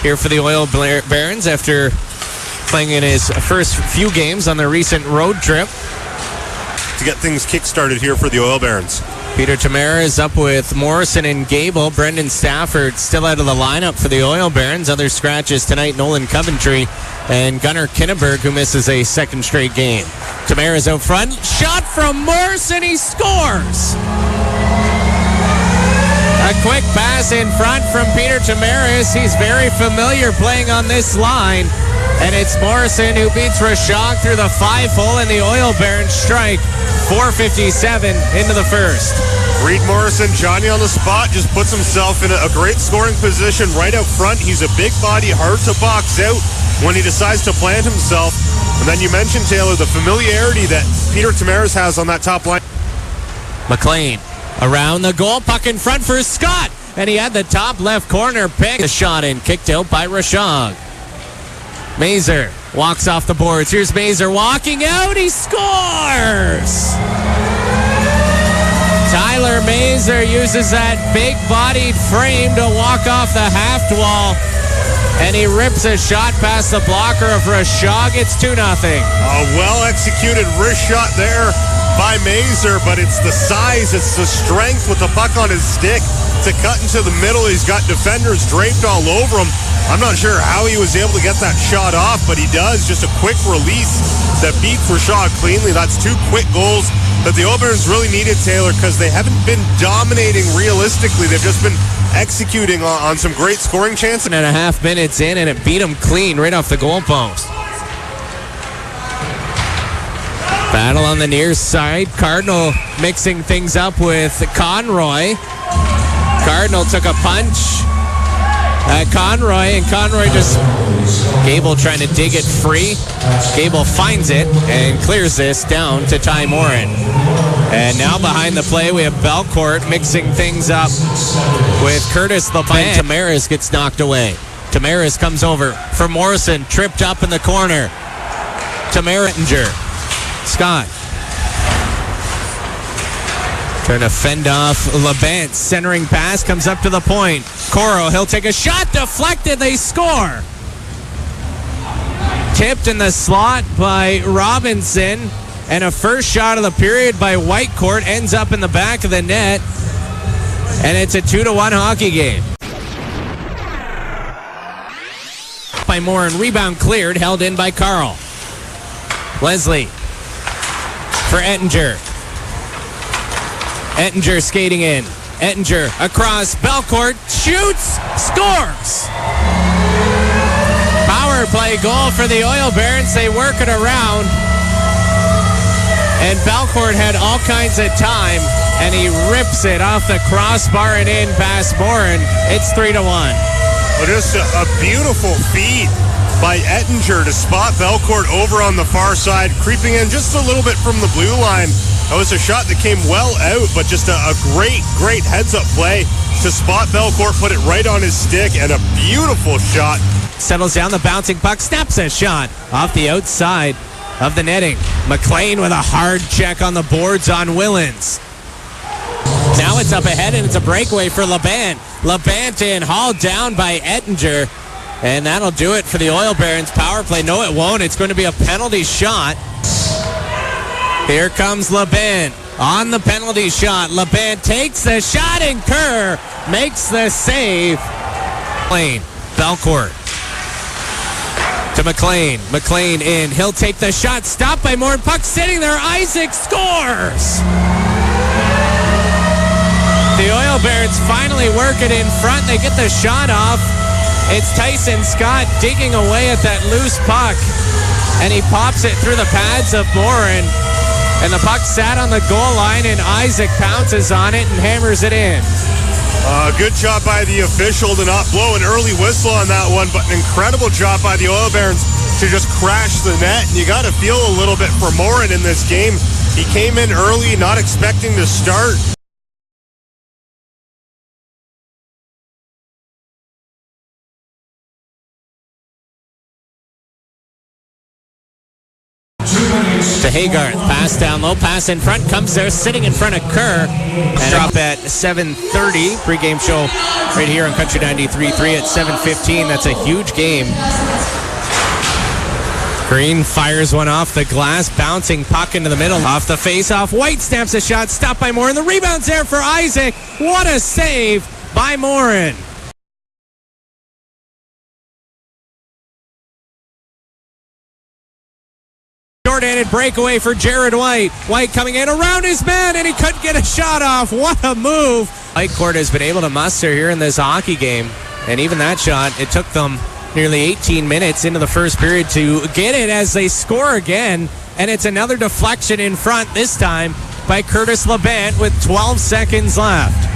here for the Oil Barons after playing in his first few games on the recent road trip. To get things kick-started here for the Oil Barons. Peter Tomaras up with Morison and Gable. Brendan Stafford still out of the lineup for the Oil Barons. Other scratches tonight, Nolan Coventry and Gunnar Kinneberg, who misses a second straight game. Tomaras out front. Shot from Morison. He scores! A quick pass in front from Peter Tomaras. He's very familiar playing on this line. And it's Morison who beats Rashog through the 5-hole, and the Oil Barons strike 4:57 into the first. Reed Morison, Johnny on the spot, just puts himself in a great scoring position right out front. He's a big body, hard to box out when he decides to plant himself. And then you mentioned, Taylor, the familiarity that Peter Tomaras has on that top line. MacLean around the goal, puck in front for Scott, and he had the top left corner pick. The shot in, kicked out by Rashog. Mazur walks off the boards. Here's Mazur walking out. He scores! Tyler Mazur uses that big-bodied frame to walk off the half wall, and he rips a shot past the blocker of Rashog. It's 2-0. A well-executed wrist shot there by Mazur, but it's the size, it's the strength with the puck on his stick to cut into the middle. He's got defenders draped all over him. I'm not sure how he was able to get that shot off, but he does. Just a quick release that beats Rashog cleanly. That's 2 quick goals that the Oil Barons really needed, Taylor, because they haven't been dominating realistically. They've just been executing on some great scoring chances. 1.5 minutes in, and it beat him clean right off the goalpost. Battle on the near side. Cardinal mixing things up with Conroy. Cardinal took a punch at Conroy, and Conroy just... Gable trying to dig it free. Gable finds it and clears this down to Ty Morin. And now behind the play, we have Belcourt mixing things up with Kurtis. Labant. Tomaras gets knocked away. Tomaras comes over for Morison, tripped up in the corner. Tomaras, Ettinger. Scott trying to fend off Labant. Centering pass comes up to the point. Corrow, he'll take a shot, deflected, they score. Tipped in the slot by Robinson, and a first shot of the period by Whitecourt ends up in the back of the net, and it's a 2-1 hockey game. By Moore, and rebound cleared, held in by Carl. Leslie for Ettinger. Ettinger skating in. Ettinger across Belcourt, shoots, scores. Power play goal for the Oil Barons. They work it around, and Belcourt had all kinds of time, and he rips it off the crossbar and in past Morin. It's 3-1. Well, just a beautiful feed by Ettinger to spot Belcourt over on the far side, creeping in just a little bit from the blue line. That was a shot that came well out, but just a great heads-up play to spot Belcourt, put it right on his stick, and a beautiful shot. Settles down the bouncing puck, snaps a shot off the outside of the netting. MacLean with a hard check on the boards on Willens. Now it's up ahead, and it's a breakaway for Labant. Labant in, hauled down by Ettinger, and that'll do it for the Oil Barons power play. No, it won't. It's going to be a penalty shot. Here comes Labant on the penalty shot. Labant takes the shot, and Kerr makes the save. Belcourt to MacLean. MacLean in. He'll take the shot. Stopped by Moore. Puck sitting there. Izyk scores. The Oil Barons finally work it in front. They get the shot off. It's Tyson Scott digging away at that loose puck, and he pops it through the pads of Morin. And the puck sat on the goal line, and Izyk pounces on it and hammers it in. Good job by the official to not blow an early whistle on that one, but an incredible job by the Oil Barons to just crash the net. And you got to feel a little bit for Morin in this game. He came in early, not expecting to start. Hagar. Pass down low, pass in front, comes there, sitting in front of Kerr. And up at 7:30, pregame show right here on Country 93.3 at 7:15. That's a huge game. Green fires one off the glass, bouncing puck into the middle. Off the face-off, White snaps a shot, stopped by Morin. The rebound's there for Izyk. What a save by Morin. Short-handed breakaway for Jared White. White coming in around his man, and he couldn't get a shot off. What a move. Whitecourt has been able to muster here in this hockey game. And even that shot, it took them nearly 18 minutes into the first period to get it as they score again. And it's another deflection in front, this time by Kurtis Labant with 12 seconds left.